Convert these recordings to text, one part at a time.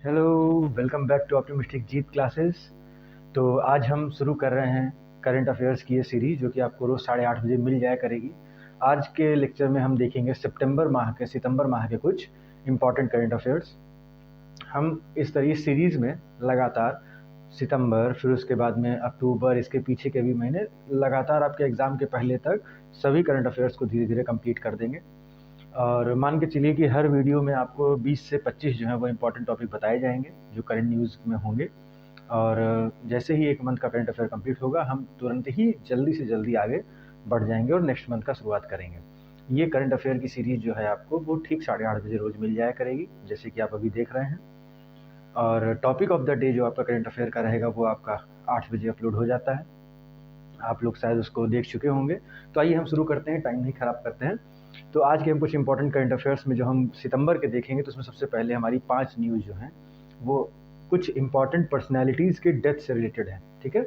Hello, welcome back to optimistic Jeet classes. तो आज हम शुरू कर रहे हैं करंट अफेयर्स की ये सीरीज़ जो कि आपको रोज़ 8:30 बजे मिल जाया करेगी। आज के लेक्चर में हम देखेंगे सितंबर माह के कुछ इम्पॉर्टेंट करंट अफेयर्स। हम इस तरह सीरीज़ में लगातार सितंबर, फिर उसके बाद में अक्टूबर, इसके पीछे के भी महीने लगातार आपके एग्ज़ाम के पहले तक सभी करंट अफेयर्स को धीरे धीरे कंप्लीट कर देंगे। और मान के चलिए कि हर वीडियो में आपको 20 से 25 जो है वो इम्पोर्टेंट टॉपिक बताए जाएंगे जो करंट न्यूज़ में होंगे। और जैसे ही एक मंथ का करंट अफेयर कंप्लीट होगा हम तुरंत ही जल्दी से जल्दी आगे बढ़ जाएंगे और नेक्स्ट मंथ का शुरुआत करेंगे। ये करंट अफेयर की सीरीज़ जो है आपको वो ठीक 8:30 बजे रोज़ मिल जाया करेगी, जैसे कि आप अभी देख रहे हैं। और टॉपिक ऑफ द डे जो आपका करंट अफेयर का रहेगा वो आपका 8 बजे अपलोड हो जाता है। आप लोग शायद उसको देख चुके होंगे। तो आइए हम शुरू करते हैं, टाइम नहीं ख़राब करते हैं। तो आज के हम कुछ इंपॉर्टेंट करंट अफेयर्स में जो हम सितंबर के देखेंगे तो उसमें सबसे पहले हमारी 5 न्यूज़ जो हैं वो कुछ इंपॉर्टेंट पर्सनैलिटीज़ के डेथ से रिलेटेड है। ठीक है,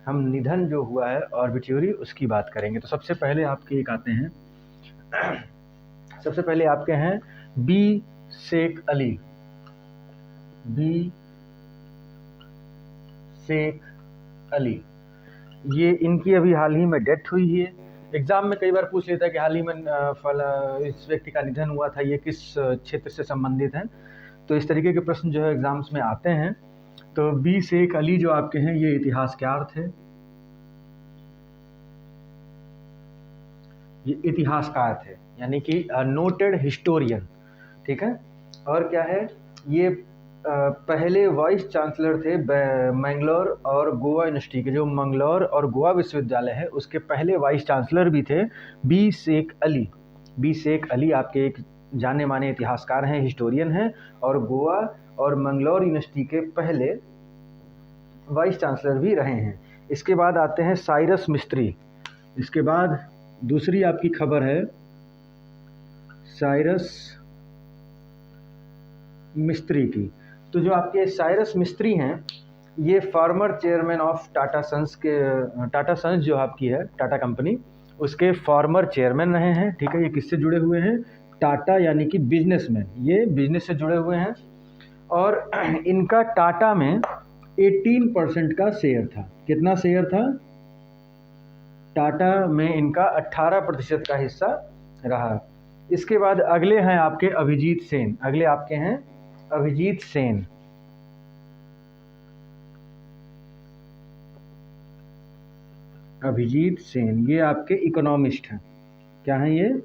हम निधन जो हुआ है ऑर्बिट्यूरी उसकी बात करेंगे। तो सबसे पहले आपके एक आते हैं सबसे पहले आपके हैं बी शेख अली। बी शेख अली, ये इनकी अभी हाल ही में डेथ हुई है। एग्ज़ाम में कई बार पूछ लेता है कि हाल ही में इस व्यक्ति का निधन हुआ था, ये किस क्षेत्र से संबंधित हैं। तो इस तरीके के प्रश्न जो है एग्ज़ाम्स में आते हैं। तो बी शेख अली जो आपके हैं ये इतिहासकार थे, ये इतिहासकार थे यानी कि नोटेड हिस्टोरियन। ठीक है, और क्या है, ये पहले वाइस चांसलर थे मैंगलोर और गोवा यूनिवर्सिटी के। जो मैंगलोर और गोवा विश्वविद्यालय है उसके पहले वाइस चांसलर भी थे बी शेख अली। बी शेख अली आपके एक जाने माने इतिहासकार हैं, हिस्टोरियन हैं, और गोवा और मैंगलोर यूनिवर्सिटी के पहले वाइस चांसलर भी रहे हैं। इसके बाद आते हैं साइरस मिस्त्री। इसके बाद दूसरी आपकी खबर है साइरस मिस्त्री की। तो जो आपके साइरस मिस्त्री हैं ये former chairman of Tata Sons जो आपकी है टाटा कंपनी, उसके फॉर्मर चेयरमैन रहे हैं। ठीक है, ये किससे जुड़े हुए हैं? टाटा यानी कि बिजनेसमैन, ये बिजनेस से जुड़े हुए हैं। और इनका टाटा में 18% का शेयर था। कितना शेयर था? टाटा में इनका 18% का हिस्सा रहा। इसके बाद अगले हैं आपके अभिजीत सेन। अगले आपके हैं अभिजीत सेन। अभिजीत सेन ये आपके इकोनॉमिस्ट हैं। क्या हैं ये?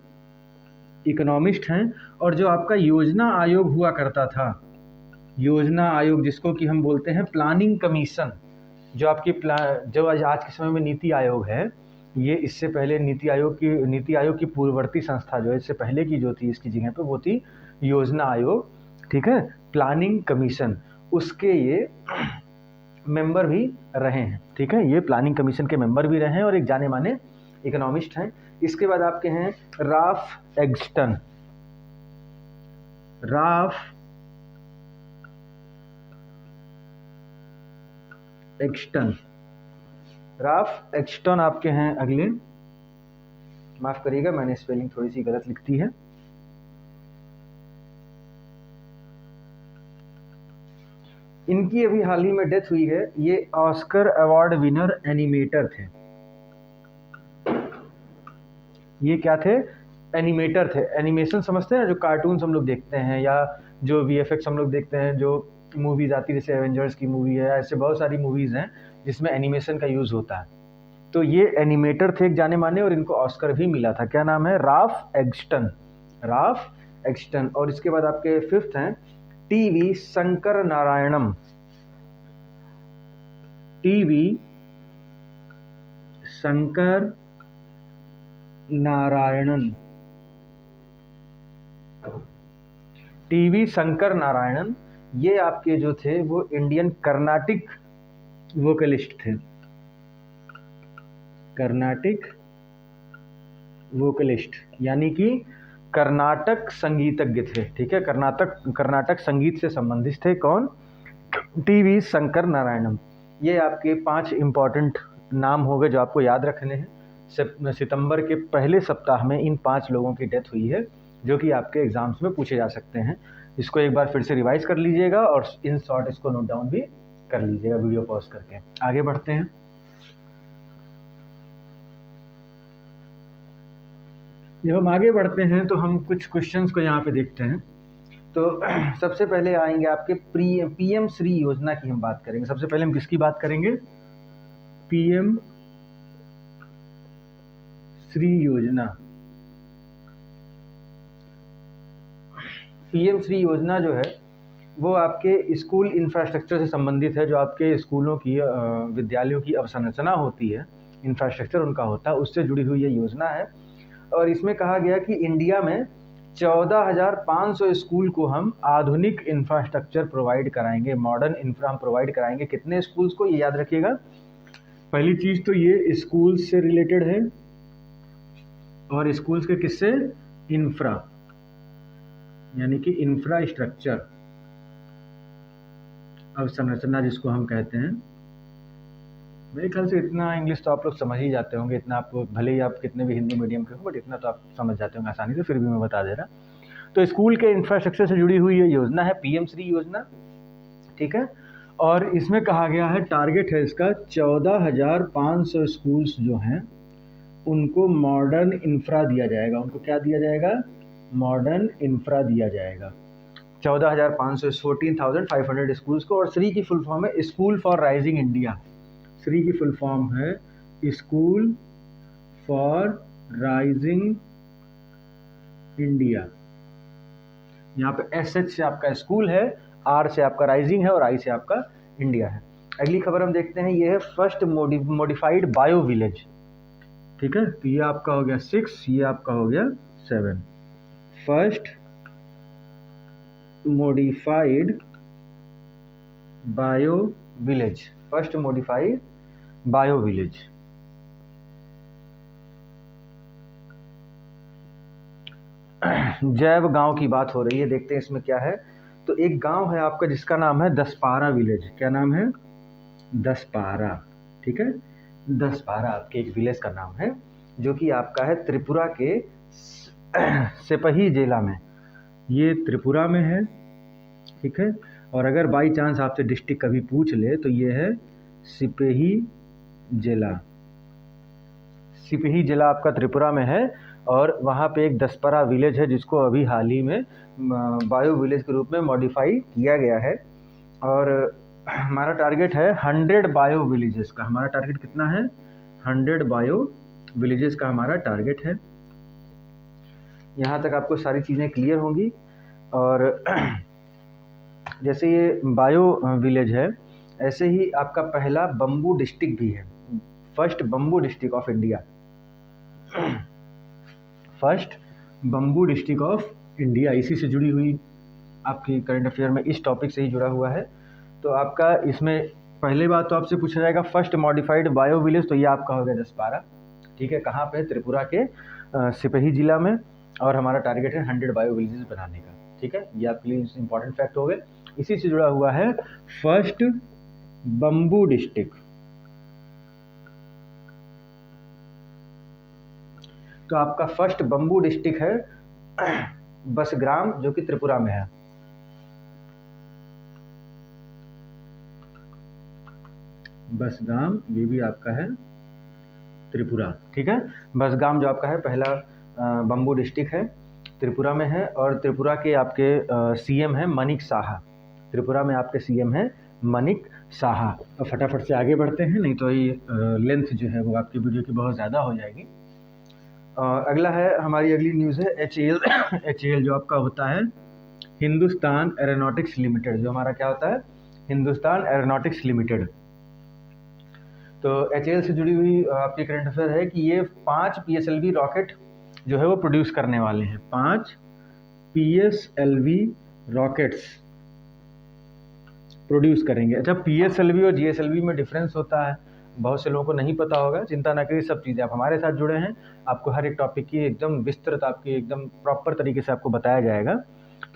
इकोनॉमिस्ट हैं। और जो आपका योजना आयोग हुआ करता था, योजना आयोग जिसको कि हम बोलते हैं प्लानिंग कमीशन, जो आपकी जो आज के समय में नीति आयोग है, ये इससे पहले नीति आयोग की पूर्ववर्ती संस्था जो है इससे पहले की जो थी इसकी जगह पे वो थी योजना आयोग। ठीक है, प्लानिंग कमीशन, उसके ये मेंबर भी रहे हैं। ठीक है, ये प्लानिंग कमीशन के मेंबर भी रहे हैं और एक जाने माने इकोनॉमिस्ट हैं। इसके बाद आपके हैं राल्फ एग्स्टन। राल्फ एक्सटन आपके हैं अगले। माफ करिएगा, मैंने स्पेलिंग थोड़ी सी गलत लिखती है। इनकी अभी हाल ही में डेथ हुई है। ये ऑस्कर अवार्ड विनर एनिमेटर थे। ये क्या थे? एनिमेटर थे। एनिमेशन समझते हैं, जो कार्टून्स हम लोग देखते हैं या जो वीएफएक्स हम लोग देखते हैं, जो मूवीज़ आती है जैसे एवेंजर्स की मूवी है, ऐसे बहुत सारी मूवीज़ हैं जिसमें एनिमेशन का यूज़ होता है। तो ये एनिमेटर थे एक जाने माने और इनको ऑस्कर भी मिला था। क्या नाम है? राल्फ एग्स्टन। और इसके बाद आपके फिफ्थ हैं टीवी शंकर नारायणन। टीवी शंकर नारायणन, ये आपके जो थे वो इंडियन कर्नाटिक वोकलिस्ट थे। कर्नाटिक वोकलिस्ट यानी कि कर्नाटक संगीतज्ञ थे। ठीक है, कर्नाटक संगीत से संबंधित थे। कौन? टीवी शंकर नारायणन। ये आपके 5 इम्पॉर्टेंट नाम हो गए जो आपको याद रखने हैं। सितंबर के पहले सप्ताह में इन 5 लोगों की डेथ हुई है जो कि आपके एग्जाम्स में पूछे जा सकते हैं। इसको एक बार फिर से रिवाइज कर लीजिएगा और इन शॉर्ट इसको नोट डाउन भी कर लीजिएगा वीडियो पॉज करके। आगे बढ़ते हैं। जब हम आगे बढ़ते हैं तो हम कुछ क्वेश्चंस को यहाँ पे देखते हैं। तो सबसे पहले आएंगे आपके पीएम श्री योजना की हम बात करेंगे। सबसे पहले हम किसकी बात करेंगे? पीएम श्री योजना। पीएम श्री योजना जो है वो आपके स्कूल इंफ्रास्ट्रक्चर से संबंधित है। जो आपके स्कूलों की विद्यालयों की अवसंरचना होती है, इंफ्रास्ट्रक्चर उनका होता है, उससे जुड़ी हुई ये योजना है। और इसमें कहा गया कि इंडिया में 14,500 स्कूल को हम आधुनिक इंफ्रास्ट्रक्चर प्रोवाइड कराएंगे, मॉडर्न इंफ्रा हम प्रोवाइड कराएंगे। कितने स्कूल्स को, ये याद रखिएगा। पहली चीज़ तो ये स्कूल्स से रिलेटेड है, और स्कूल्स के किससे? इंफ्रा, यानी कि इंफ्रास्ट्रक्चर, अवसंरचना जिसको हम कहते हैं। मेरे ख्याल से इतना इंग्लिश तो आप लोग समझ ही जाते होंगे, इतना आपको, भले ही आप कितने भी हिंदी मीडियम के हो, बट इतना तो आप समझ जाते होंगे आसानी से, फिर भी मैं बता दे रहा। तो स्कूल के इंफ्रास्ट्रक्चर से जुड़ी हुई ये योजना है पीएम श्री योजना, ठीक है। और इसमें कहा गया है, टारगेट है इसका 14,500 स्कूल्स जो हैं उनको मॉडर्न इंफ्रा दिया जाएगा। उनको क्या दिया जाएगा? मॉडर्न इंफ्रा दिया जाएगा। 14,500, 14,500 स्कूल्स को। और श्री की फुल फॉर्म है school for rising India. Shri की फुल फॉर्म है स्कूल फॉर राइजिंग इंडिया। यहाँ पे SH से आपका स्कूल है, R से आपका राइजिंग है और I से आपका इंडिया है। अगली खबर हम देखते हैं, ये है फर्स्ट मॉडिफाइड बायो विलेज, ठीक है। तो ये आपका हो गया 6, ये आपका हो गया 7। First modified bio village, first modified bio village. जैव गांव की बात हो रही है, देखते हैं इसमें क्या है। तो एक गांव है आपका जिसका नाम है दसपारा विलेज। क्या नाम है? दसपारा, ठीक है। दसपारा आपके एक विलेज का नाम है, जो कि आपका है त्रिपुरा के सिपही जिला में। ये त्रिपुरा में है, ठीक है। और अगर बाई चांस आपसे डिस्ट्रिक्ट कभी पूछ ले तो ये है सिपही जिला। सिपही जिला आपका त्रिपुरा में है, और वहाँ पे एक दसपारा विलेज है जिसको अभी हाल ही में बायो विलेज के रूप में मॉडिफाई किया गया है। और हमारा टारगेट है 100 बायो विलेजेस का। हमारा टारगेट कितना है? 100 बायो विलेजेस का हमारा टारगेट है। यहाँ तक आपको सारी चीज़ें क्लियर होंगी। और जैसे ये बायो विलेज है, ऐसे ही आपका पहला बम्बू डिस्ट्रिक्ट भी है, first bamboo district of India. First bamboo district of India, इसी से जुड़ी हुई आपकी करंट अफेयर में इस टॉपिक से ही जुड़ा हुआ है। तो आपका इसमें पहले बात तो आपसे पूछा जाएगा फर्स्ट मॉडिफाइड बायो विलेज, तो ये आपका हो गया दसपारा, ठीक है। कहाँ पे? त्रिपुरा के सिपही जिला में। और हमारा टारगेट है 100 बायो विलेजेस बनाने का, ठीक है। ये आपके लिए इंपॉर्टेंट फैक्ट हो गए। इसी से जुड़ा हुआ है फर्स्ट बम्बू डिस्ट्रिक्ट। तो आपका फर्स्ट बम्बू डिस्ट्रिक्ट है बसग्राम, जो कि त्रिपुरा में है। बसगाम, ये भी आपका है त्रिपुरा, ठीक है। बसगाम जो आपका है पहला बम्बू डिस्ट्रिक्ट है, त्रिपुरा में है। और त्रिपुरा के आपके CM है मनिक साहा। त्रिपुरा में आपके CM है मनिक साहा। और फटाफट से आगे बढ़ते हैं, नहीं तो ये लेंथ जो है वो आपकी वीडियो की बहुत ज़्यादा हो जाएगी। अगला है, हमारी अगली न्यूज़ है HAL। HAL जो आपका होता है हिंदुस्तान एरोनॉटिक्स लिमिटेड। जो हमारा क्या होता है? Hindustan aeronautics limited. तो HAL से जुड़ी हुई आपकी करंट अफेयर है कि ये 5 PSLV रॉकेट जो है वो प्रोड्यूस करने वाले हैं। 5 PSLV रॉकेट्स प्रोड्यूस करेंगे। अच्छा, PSLV और GSLV में डिफरेंस होता है, बहुत से लोगों को नहीं पता होगा। चिंता ना करिए, सब चीज़ें आप हमारे साथ जुड़े हैं, आपको हर एक टॉपिक की एकदम विस्तृत, आपकी एकदम प्रॉपर तरीके से आपको बताया जाएगा।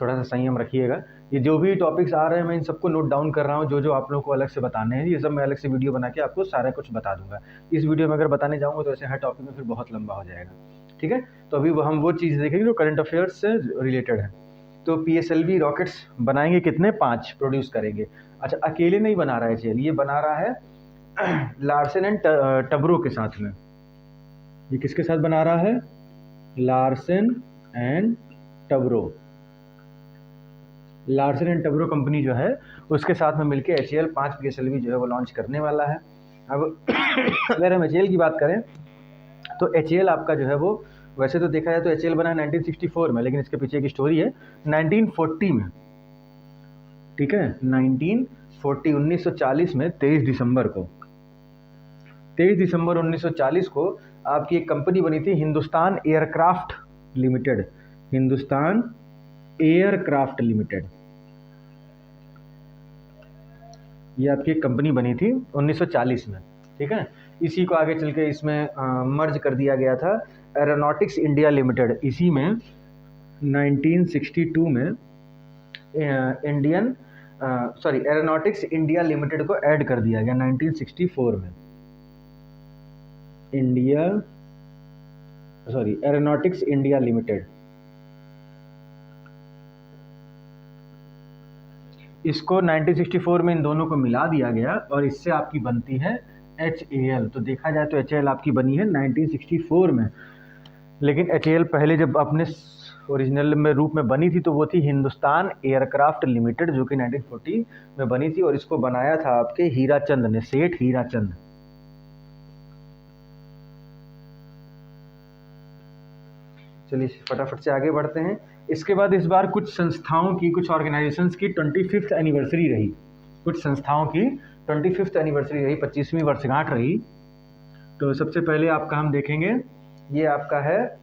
थोड़ा सा संयम रखिएगा। ये जो भी टॉपिक्स आ रहे हैं मैं इन सबको नोट डाउन कर रहा हूँ, जो जो आप लोगों को अलग से बताने हैं, ये सब मैं अलग से वीडियो बना के आपको सारा कुछ बता दूंगा। इस वीडियो में अगर बताने जाऊँगा तो ऐसे हर टॉपिक में फिर बहुत लंबा हो जाएगा, ठीक है। तो अभी हम वो चीज़ देखेंगे जो करंट अफेयर्स से रिलेटेड है। तो PSLV रॉकेट्स बनाएंगे कितने? 5 प्रोड्यूस करेंगे। अच्छा, अकेले नहीं बना रहा है एचएएल, ये बना रहा है लार्सन एंड टब्रो के साथ में। ये किसके साथ बना रहा है? Larsen and Toubro. Larsen and Toubro company जो है उसके साथ में मिलके एचएएल 5 PSLV जो है वो लॉन्च करने वाला है। अब अगर हम एचएएल की बात करें तो एचएएल आपका जो है वो, वैसे तो देखा जाए तो एचएएल बना है 1964 में, लेकिन इसके पीछे एक स्टोरी है 1940 में। ठीक है, 1940 में 23 दिसंबर 1940 को आपकी एक कंपनी बनी थी, Hindustan aircraft limited. Hindustan aircraft limited, ये आपकी एक कंपनी बनी थी 1940 में। ठीक है, इसी को आगे चल के इसमें मर्ज कर दिया गया था एरोनॉटिक्स इंडिया लिमिटेड। इसी में 1962 में एरोनॉटिक्स इंडिया लिमिटेड को ऐड कर दिया गया 1964 में। एरोनॉटिक्स इंडिया लिमिटेड, इसको 1964 में इन दोनों को मिला दिया गया और इससे आपकी बनती है HAL। तो देखा जाए तो HAL आपकी बनी है 1964 में, लेकिन HAL पहले जब अपने ओरिजिनल में रूप में बनी थी तो वो थी हिंदुस्तान एयरक्राफ्ट लिमिटेड, जो कि 1940 में बनी थी, और इसको बनाया था आपके हीराचंद ने, सेठ हीराचंद। चलिए फटाफट से आगे बढ़ते हैं। इसके बाद इस बार कुछ संस्थाओं की, कुछ ऑर्गेनाइजेशंस की 25th एनिवर्सरी रही। कुछ संस्थाओं की 25th एनिवर्सरी रही, 25वीं वर्षगांठ रही। तो सबसे पहले आपका हम देखेंगे, ये आपका है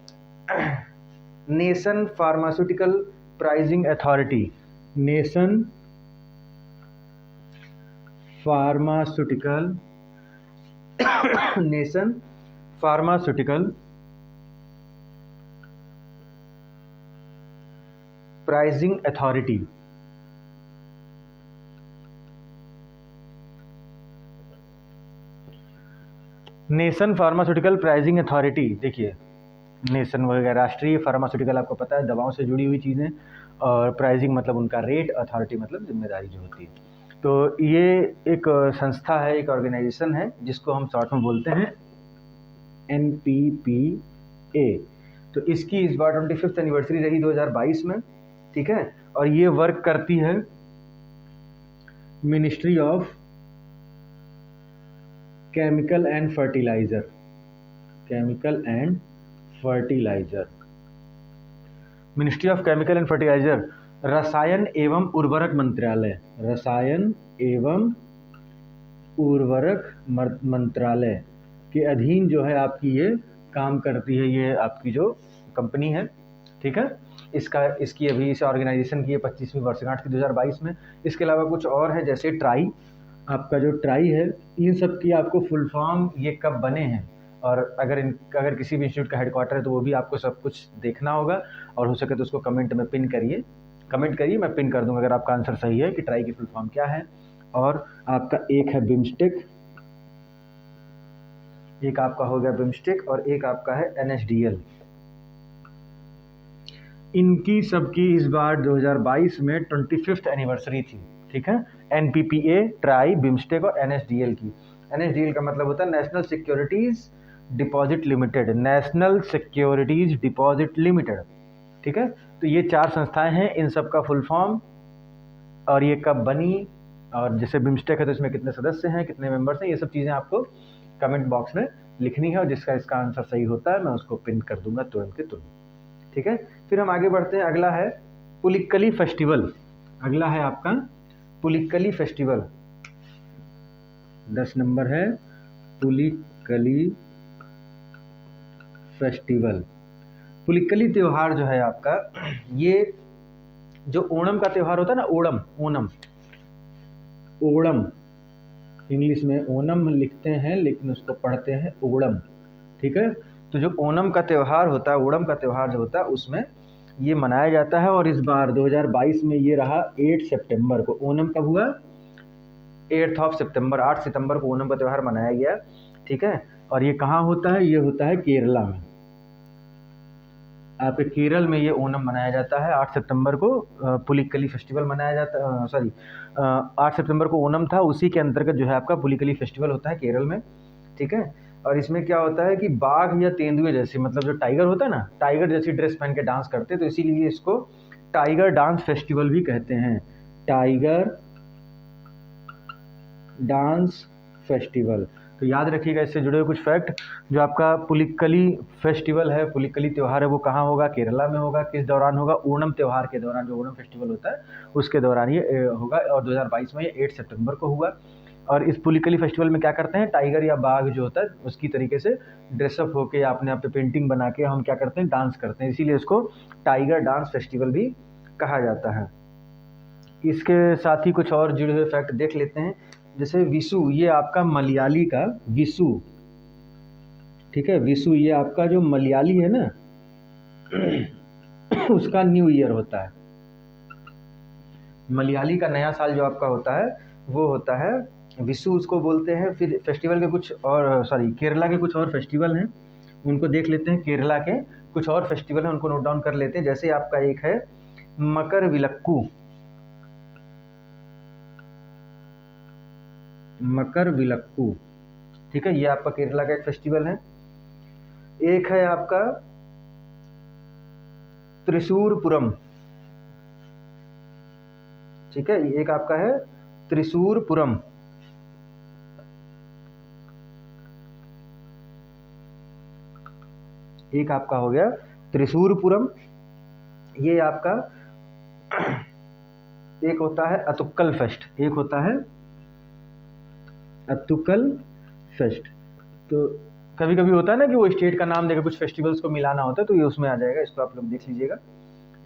nation pharmaceutical pricing authority. Nation pharmaceutical pricing authority. Nation pharmaceutical pricing authority, देखिए नेशन वगैरह राष्ट्रीय, फार्मास्यूटिकल आपको पता है दवाओं से जुड़ी हुई चीज़ें, और प्राइजिंग मतलब उनका रेट, अथॉरिटी मतलब जिम्मेदारी जो होती है। तो ये एक संस्था है, एक ऑर्गेनाइजेशन है, जिसको हम शॉर्ट में बोलते हैं NPPA। तो इसकी इस बार 25th एनिवर्सरी रही 2022 में। ठीक है, और ये वर्क करती है ministry of chemical and fertiliser. Ministry of chemical and fertiliser, रसायन एवं उर्वरक मंत्रालय के अधीन जो है आपकी ये काम करती है, ये आपकी जो कंपनी है। ठीक है, इसकी अभी इस ऑर्गेनाइजेशन की ये 25वीं वर्षगांठ थी 2022 में। इसके अलावा कुछ और है, जैसे ट्राई, आपका जो ट्राई है, इन सब की आपको फुल फॉर्म ये कब बने हैं, और अगर किसी भी इंस्टीट्यूट का हेडक्वार्टर है तो वो भी आपको सब कुछ देखना होगा, और हो सके तो उसको कमेंट में पिन करिए, मैं पिन कर दूंगा अगर आपका आंसर सही है कि ट्राई की फुल फॉर्म क्या है। और आपका एक है बिम्स्टेक, एक आपका हो गया बिम्स्टेक, और एक आपका है NSDL। इनकी सबकी इस बार 2022 में 25th एनिवर्सरी थी। ठीक है, NPPA, ट्राई, बिम्स्टेक और NSDL की। NSDL का मतलब होता है नेशनल सिक्योरिटीज डिपॉजिट लिमिटेड। ठीक है, तो ये 4 संस्थाएं हैं, इन सब का फुल फॉर्म, और ये कब बनी, और जैसे बिम्स्टेक है तो इसमें कितने सदस्य हैं, कितने मेंबर्स हैं, ये सब चीज़ें आपको कमेंट बॉक्स में लिखनी है, और जिसका इसका आंसर सही होता है मैं उसको पिन कर दूंगा तुरंत के तुरंत। ठीक है, फिर हम आगे बढ़ते हैं। अगला है पुलिक्कली फेस्टिवल। अगला है आपका पुलिक्कली फेस्टिवल, 10 नंबर है पुलिक्कली फेस्टिवल। पुलिक्कली त्यौहार जो है आपका, ये जो ओणम का त्यौहार होता है ना, ओणम इंग्लिश में ओणम लिखते हैं, लेकिन उसको पढ़ते हैं ओणम। ठीक है, तो जो ओणम का त्यौहार होता है, ओणम का त्यौहार जो होता है, उसमें ये मनाया जाता है। और इस बार 2022 में ये रहा 8 सितंबर को। ओणम कब हुआ? 8 सितंबर को ओणम का त्यौहार मनाया गया। ठीक है, और ये कहाँ होता है? ये होता है केरला में। आपके केरल में ये ओणम मनाया जाता है। 8 सितंबर को पुलिकली फेस्टिवल मनाया जाता है, सॉरी 8 सितंबर को ओणम था, उसी के अंतर्गत जो है आपका पुलिकली फेस्टिवल होता है केरल में, ठीक है। और इसमें क्या होता है कि बाघ या तेंदुए जैसे, मतलब जो टाइगर होता है ना, टाइगर जैसी ड्रेस पहन के डांस करते हैं, तो इसीलिए इसको टाइगर डांस फेस्टिवल भी कहते हैं, टाइगर डांस फेस्टिवल। तो याद रखिएगा इससे जुड़े हुए कुछ फैक्ट। जो आपका पुलिकली फेस्टिवल है, पुलिकली त्यौहार है, वो कहाँ होगा? केरला में होगा। किस दौरान होगा? ओणम त्यौहार के दौरान, जो ओणम फेस्टिवल होता है उसके दौरान ये होगा, और 2022 में ये 8 सितंबर को हुआ। और इस पुलिकली फेस्टिवल में क्या करते हैं, टाइगर या बाघ जो होता है उसकी तरीके से ड्रेसअप होके या अपने आप पे पेंटिंग बना के हम क्या करते हैं, डांस करते हैं, इसीलिए इसको टाइगर डांस फेस्टिवल भी कहा जाता है। इसके साथ ही कुछ और जुड़े हुए फैक्ट देख लेते हैं। जैसे विशु, ये आपका मलयाली का विशु, ठीक है, विशु ये आपका जो मलयाली है ना उसका न्यू ईयर होता है। मलयाली का नया साल जो आपका होता है वो होता है विशु, उसको बोलते हैं। फिर फेस्टिवल के कुछ और, सॉरी केरला के कुछ और फेस्टिवल हैं, उनको देख लेते हैं। केरला के कुछ और फेस्टिवल हैं, उनको नोट डाउन कर लेते हैं। जैसे आपका एक है मकर विलक्कू, मकर विलक्कू, ठीक है, ये आपका केरला का एक फेस्टिवल है। एक है आपका त्रिशूरपुरम, ठीक है, एक आपका है त्रिशूरपुरम। एक आपका हो गया त्रिशूरपुरम। ये आपका एक होता है अतुक्कल फेस्ट, एक होता है अतुक्कल फेस्ट। तो कभी कभी होता है ना कि वो स्टेट का नाम देकर कुछ फेस्टिवल्स को मिलाना होता है, तो ये उसमें आ जाएगा। इसको आप लोग देख लीजिएगा,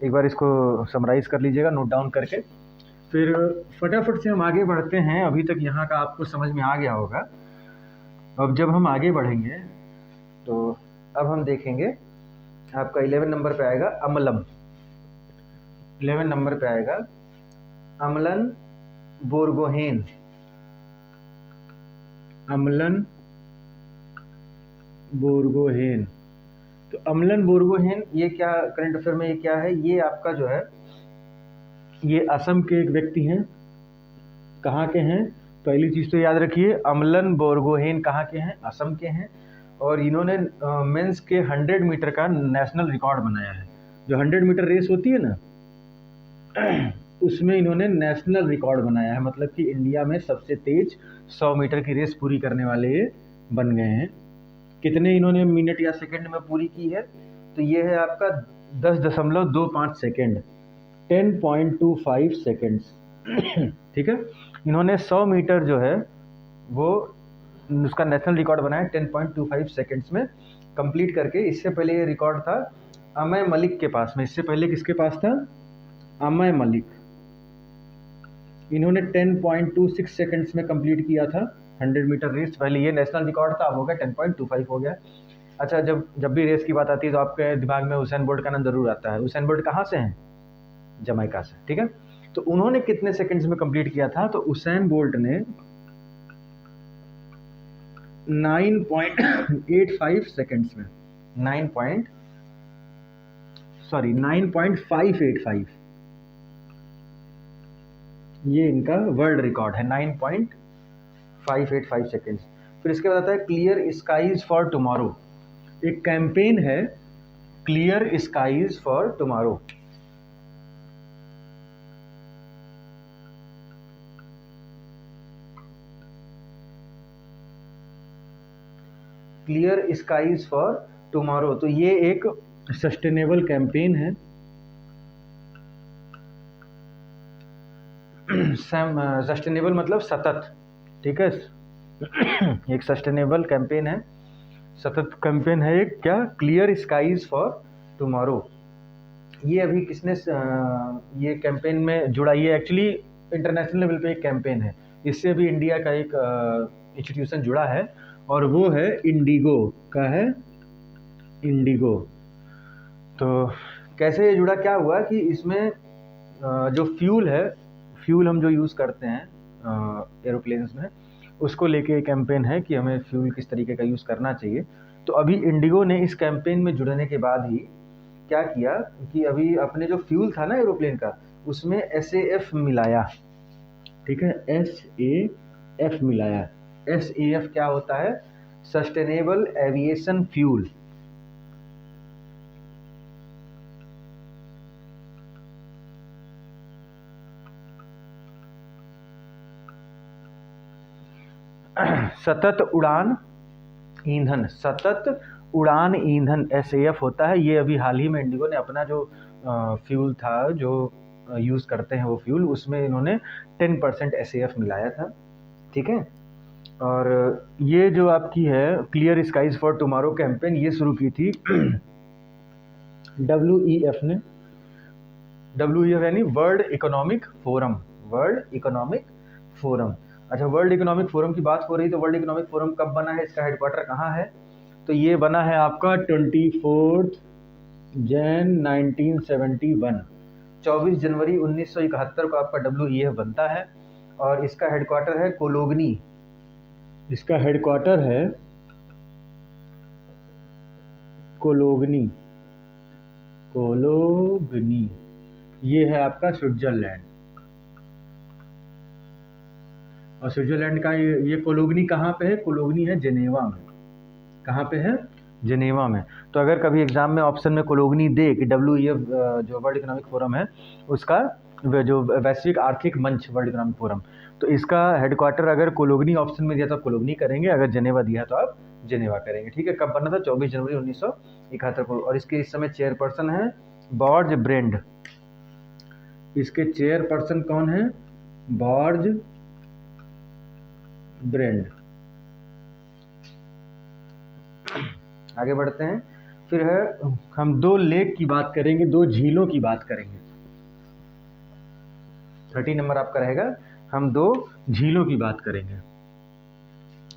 एक बार इसको समराइज कर लीजिएगा नोट डाउन करके। फिर फटाफट से हम आगे बढ़ते हैं। अभी तक यहाँ का आपको समझ में आ गया होगा। अब जब हम आगे बढ़ेंगे तो अब हम देखेंगे आपका 11 नंबर पे आएगा अम्लम। 11 नंबर पे आएगा अम्लन बोर्गोहेन, अम्लन बोर्गोहेन। तो अम्लन बोर्गोहेन ये क्या, करंट अफेयर में ये क्या है? ये आपका जो है ये असम के एक व्यक्ति हैं। कहाँ के हैं? पहली चीज़ तो याद रखिए, अम्लन बोर्गोहेन कहाँ के हैं? असम के हैं। और इन्होंने मेंस के 100 मीटर का नेशनल रिकॉर्ड बनाया है। जो 100 मीटर रेस होती है ना उसमें इन्होंने नेशनल रिकॉर्ड बनाया है, मतलब कि इंडिया में सबसे तेज 100 मीटर की रेस पूरी करने वाले ये बन गए हैं। कितने इन्होंने मिनट या सेकंड में पूरी की है? तो ये है आपका 10.25 सेकंड, 10.25 सेकंड्स ठीक है। इन्होंने 100 मीटर जो है वो उसका नेशनल रिकॉर्ड बनाया 10.25 सेकंड्स में कंप्लीट करके। इससे पहले ये रिकॉर्ड था अमय मलिक के पास में। इससे पहले किसके पास था? अमय मलिक। इन्होंने 10.26 सेकंड्स में कंप्लीट किया था 100 मीटर रेस। पहले ये नेशनल रिकॉर्ड था, अब हो गया 10.25 हो गया। अच्छा, जब भी रेस की बात आती है तो आपके दिमाग में हुसैन बोल्ट का नाम जरूर आता है। हुसैन बोल्ट कहाँ से हैं? जमैका से, ठीक है। तो उन्होंने कितने सेकंड्स में कंप्लीट किया था? तो हुसैन बोल्ट ने 9.85 सेकंड्स में, 9.585, ये इनका वर्ल्ड रिकॉर्ड है, 9.585 सेकंड्स। फिर इसके बाद आता है क्लियर स्काईज फॉर टुमारो। एक कैंपेन है clear skies for tomorrow. Clear skies for tomorrow, तो ये एक सस्टेनेबल कैंपेन है। सस्टेनेबल मतलब सतत, ठीक है। एक सस्टेनेबल कैंपेन है, सतत कैंपेन है एक, क्या? Clear skies for tomorrow. ये अभी किसने ये कैंपेन में जुड़ा? ये एक्चुअली इंटरनेशनल लेवल पे एक कैंपेन है। इससे भी इंडिया का एक इंस्टीट्यूशन जुड़ा है और वो है इंडिगो का है, इंडिगो। तो कैसे ये जुड़ा, क्या हुआ कि इसमें जो फ्यूल है, फ्यूल हम जो यूज़ करते हैं एरोप्लेन्स में, उसको लेके कैंपेन है कि हमें फ्यूल किस तरीके का यूज़ करना चाहिए। तो अभी इंडिगो ने इस कैंपेन में जुड़ने के बाद ही क्या किया कि अभी अपने जो फ्यूल था ना एरोप्लेन का, उसमें SAF मिलाया, ठीक है, SAF मिलाया। SAF क्या होता है? Sustainable aviation fuel. सतत उड़ान ईंधन, सतत उड़ान ईंधन SAF होता है। ये अभी हाल ही में इंडिगो ने अपना जो फ्यूल था, जो यूज़ करते हैं वो फ्यूल, उसमें इन्होंने 10% SAF मिलाया था, ठीक है। और ये जो आपकी है clear skies for tomorrow campaign, ये शुरू की थी WEF ने। WEF यानी world economic forum, world economic forum. अच्छा, वर्ल्ड इकोनॉमिक फोरम की बात हो रही, तो वर्ल्ड इकोनॉमिक फोरम कब बना है, इसका हेडक्वार्टर कहाँ है? तो ये बना है आपका 24 जनवरी 1971, 24 जनवरी 1971 को आपका WEF बनता है। और इसका हेडक्वार्टर है कोलोगनी, इसका हेडक्वार्टर है कोलोगनी, कोलोगनी, ये है आपका स्विट्जरलैंड। और स्विट्जरलैंड का ये कोलोगनी कहाँ पे है? कोलोगनी है जेनेवा में। कहाँ पे है? जेनेवा में। तो अगर कभी एग्जाम में ऑप्शन में कोलोगनी दे कि WEF जो वर्ल्ड इकोनॉमिक फोरम है उसका जो वैश्विक आर्थिक मंच वर्ल्ड इकोनॉमिक फोरम, तो इसका हेडक्वार्टर अगर कोलोगनी ऑप्शन में दिया तो आप कोलोगनी करेंगे, अगर जेनेवा दिया तो आप जेनेवा करेंगे, ठीक है। कब बना था? 24 जनवरी 1971 को। और इसके इस समय चेयरपर्सन है बॉर्ज ब्रेंड। इसके चेयरपर्सन कौन है? बॉर्ज ब्रेंड। आगे बढ़ते हैं। फिर है, हम 2 लेक की बात करेंगे, 2 झीलों की बात करेंगे। 30 नंबर आपका रहेगा, हम 2 झीलों की बात करेंगे।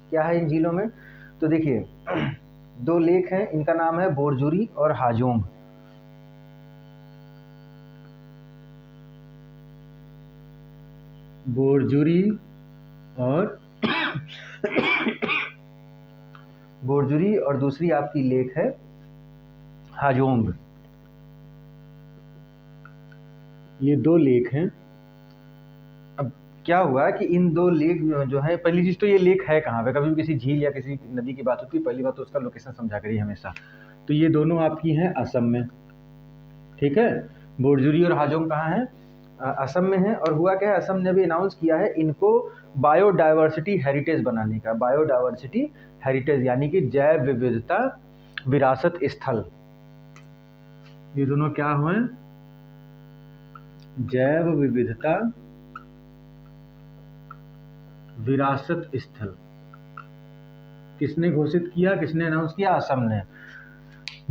क्या है इन झीलों में? तो देखिए 2 लेक हैं, इनका नाम है बोरजुरी और हाजोंग। बोरजुरी और बोरजुरी, और दूसरी आपकी लेक है हाजोंग। ये 2 लेक हैं। अब क्या हुआ कि इन 2 लेक जो है, पहली चीज तो ये लेक है कहाँ पे? कभी भी किसी झील या किसी नदी की बात होती है, पहली बात तो उसका लोकेशन समझा करिए हमेशा। तो ये दोनों आपकी हैं असम में, ठीक है। बोरजुरी और हाजोंग कहाँ है? असम में है। और हुआ क्या है, असम ने भी अनाउंस किया है इनको बायोडाइवर्सिटी हेरिटेज बनाने का। बायोडाइवर्सिटी हेरिटेज यानी कि जैव विविधता विरासत स्थल। ये दोनों क्या हुए? जैव विविधता विरासत स्थल। किसने घोषित किया, किसने अनाउंस किया? असम ने।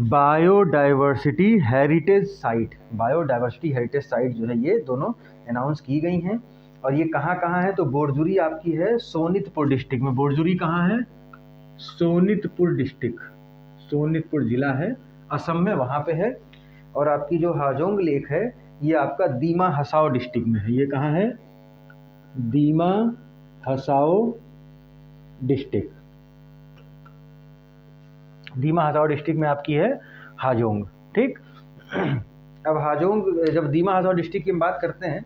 Biodiversity heritage site, biodiversity heritage site जो है ये दोनों अनाउंस की गई हैं। और ये कहाँ कहाँ है? तो बोरजुरी आपकी है सोनितपुर डिस्ट्रिक्ट में। बोरजुरी कहाँ है? सोनितपुर डिस्ट्रिक्ट, सोनितपुर जिला है असम में, वहाँ पे है। और आपकी जो हाजोंग लेक है ये आपका दीमा हसाओ डिस्ट्रिक्ट में है। ये कहाँ है? दीमा हसाओ डिस्ट्रिक्ट। दीमा हसाओ डिस्ट्रिक्ट में आपकी है हाजोंग, ठीक। अब हाजोंग, जब दीमा हसाओ डिस्ट्रिक्ट की हम बात करते हैं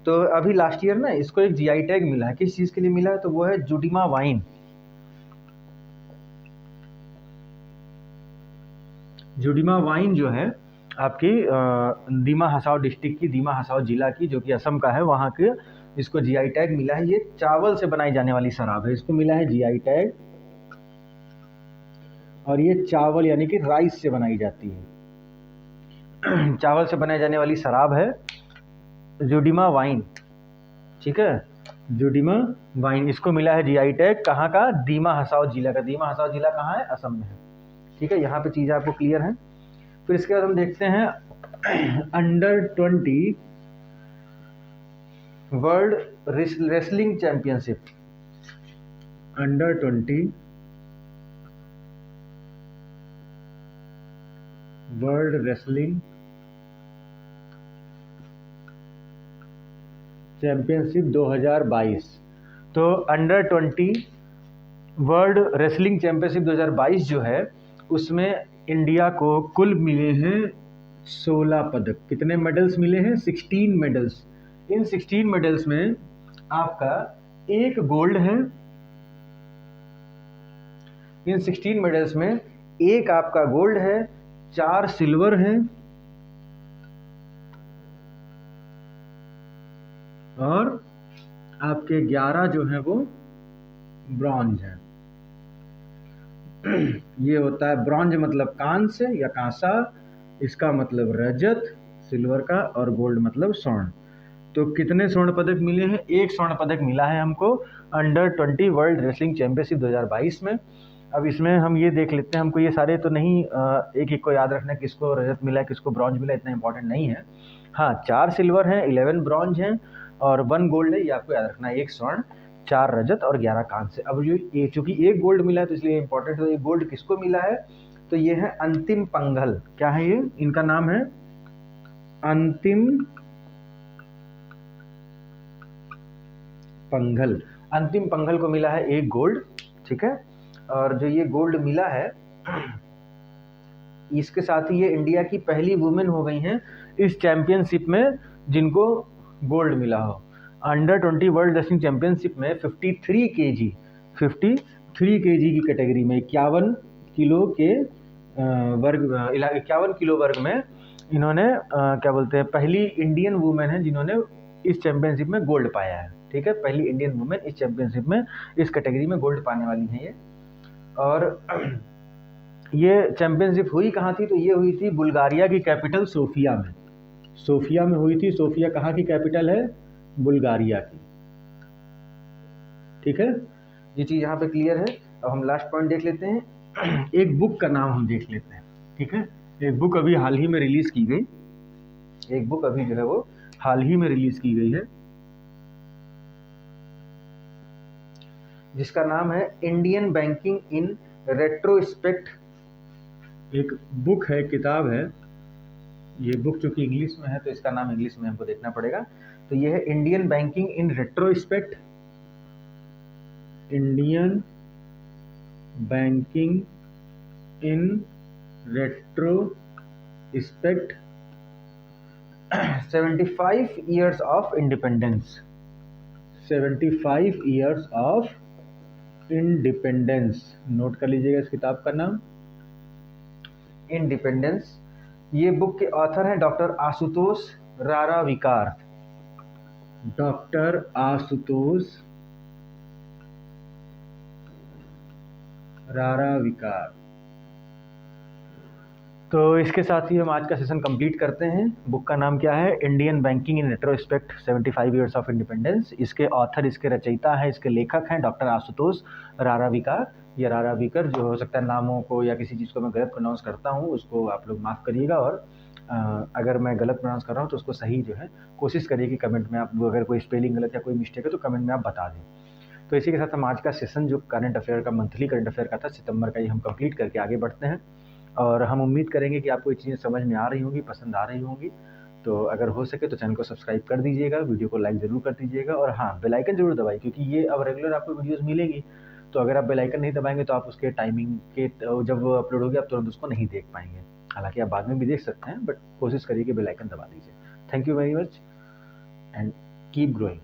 तो अभी लास्ट ईयर ना इसको एक GI टैग मिला है। किस चीज़ के लिए मिला है? तो वो है जुडिमा वाइन। जुडिमा वाइन जो है आपकी दीमा हसाओ डिस्ट्रिक्ट की, दीमा हसाओ जिला की, जो कि असम का है, वहाँ के इसको GI टैग मिला है। ये चावल से बनाई जाने वाली शराब है, इसको मिला है GI टैग। और ये चावल यानी कि राइस से बनाई जाती है। चावल से बनाई जाने वाली शराब है जुडिमा वाइन, ठीक है। जुडिमा वाइन, इसको मिला है GI टैग। कहाँ का? दीमा हसाओ जिला का। दीमा हसाओ जिला कहाँ है? असम में है, ठीक है। यहाँ पे चीज़ें आपको क्लियर हैं। फिर इसके बाद हम देखते हैं under twenty world wrestling championship. Under twenty world wrestling championship 2022। तो अंडर-20 वर्ल्ड रेसलिंग चैंपियनशिप 2022 जो है उसमें इंडिया को कुल मिले हैं 16 पदक। कितने मेडल्स मिले हैं? 16 मेडल्स। इन 16 मेडल्स में आपका एक गोल्ड है, इन 16 मेडल्स में एक आपका गोल्ड है, 4 सिल्वर हैं और आपके 11 जो है वो ब्रॉन्ज है। ये होता है ब्रॉन्ज मतलब कांस्य या कांसा, इसका मतलब रजत सिल्वर का, और गोल्ड मतलब स्वर्ण। तो कितने स्वर्ण पदक मिले हैं? एक स्वर्ण पदक मिला है हमको अंडर 20 वर्ल्ड रेसलिंग चैंपियनशिप 2022 में। अब इसमें हम ये देख लेते हैं, हमको ये सारे तो नहीं एक एक को याद रखना, किसको रजत मिला किसको ब्रॉन्ज मिला, इतना इंपॉर्टेंट नहीं है। हाँ, 4 सिल्वर हैं, 11 ब्रॉन्ज हैं और 1 गोल्ड है, ये आपको याद रखना है। 1 स्वर्ण, 4 रजत और 11 कांस्य। अब ये चूंकि एक गोल्ड मिला है तो इसलिए इंपॉर्टेंट है। तो ये गोल्ड किसको मिला है? तो ये है अंतिम पंघल। क्या है ये? इनका नाम है अंतिम पंघल। अंतिम पंघल को मिला है एक गोल्ड, ठीक है। और जो ये गोल्ड मिला है, इसके साथ ही ये इंडिया की पहली वुमेन हो गई हैं इस चैंपियनशिप में जिनको गोल्ड मिला हो। अंडर 20 वर्ल्ड रेसलिंग चैंपियनशिप में 53 केजी की कैटेगरी में 51 किलो के वर्ग 51 किलो वर्ग में इन्होंने क्या बोलते हैं, पहली इंडियन वुमेन है जिन्होंने इस चैंपियनशिप में गोल्ड पाया है, ठीक है। पहली इंडियन वुमेन इस चैंपियनशिप में इस कैटेगरी में गोल्ड पाने वाली है ये। और ये चैंपियनशिप हुई कहाँ थी? तो ये हुई थी बुल्गारिया की कैपिटल सोफिया में। सोफिया में हुई थी। सोफिया कहाँ की कैपिटल है? बुल्गारिया की, ठीक है। ये चीज़ यहाँ पे क्लियर है। अब हम लास्ट पॉइंट देख लेते हैं। एक बुक का नाम हम देख लेते हैं, ठीक है। एक बुक अभी हाल ही में रिलीज की गई, एक बुक अभी जो है वो हाल ही में रिलीज की गई है, जिसका नाम है इंडियन बैंकिंग इन रेट्रोस्पेक्ट। एक बुक है, किताब है। ये बुक चूंकि इंग्लिश में है तो इसका नाम इंग्लिश में हमको देखना पड़ेगा। तो ये है Indian banking in retrospect, Indian banking in retrospect 75 years of independence। 75 years of independence. Note कर लीजिएगा इस किताब का नाम, इंडिपेंडेंस। ये बुक के ऑथर हैं डॉक्टर आशुतोष राराविकार। डॉक्टर आशुतोष राराविकार। तो इसके साथ ही हम आज का सेशन कंप्लीट करते हैं। बुक का नाम क्या है? Indian banking in retrospect 75 years of independence. इसके ऑथर, इसके रचयिता है, इसके लेखक हैं डॉक्टर आशुतोष राराविकार या राराविकर। जो हो सकता है नामों को या किसी चीज़ को मैं गलत प्रोनाउंस करता हूँ, उसको आप लोग माफ़ करिएगा। और अगर मैं गलत प्रोनाउंस कर रहा हूँ तो उसको सही जो है कोशिश करिए कि कमेंट में आप, अगर कोई स्पेलिंग गलत या कोई मिस्टेक है तो कमेंट में आप बता दें। तो इसी के साथ हम आज का सेशन जो करंट अफेयर का, मंथली करंट अफेयर का था सितंबर का, ये हम कंप्लीट करके आगे बढ़ते हैं। और हम उम्मीद करेंगे कि आपको ये चीज़ें समझ में आ रही होंगी, पसंद आ रही होंगी। तो अगर हो सके तो चैनल को सब्सक्राइब कर दीजिएगा, वीडियो को लाइक ज़रूर कर दीजिएगा, और हाँ, बेल आइकन जरूर दबाइए, क्योंकि ये अब रेगुलर आपको वीडियोस मिलेगी। तो अगर आप बेल आइकन नहीं दबाएंगे तो आप उसके टाइमिंग के जब वो अपलोड होगी आप तुरंत उसको नहीं देख पाएंगे। हालांकि आप बाद में भी देख सकते हैं, बट कोशिश करिए कि बेल आइकन दबा दीजिए। Thank you very much and keep growing.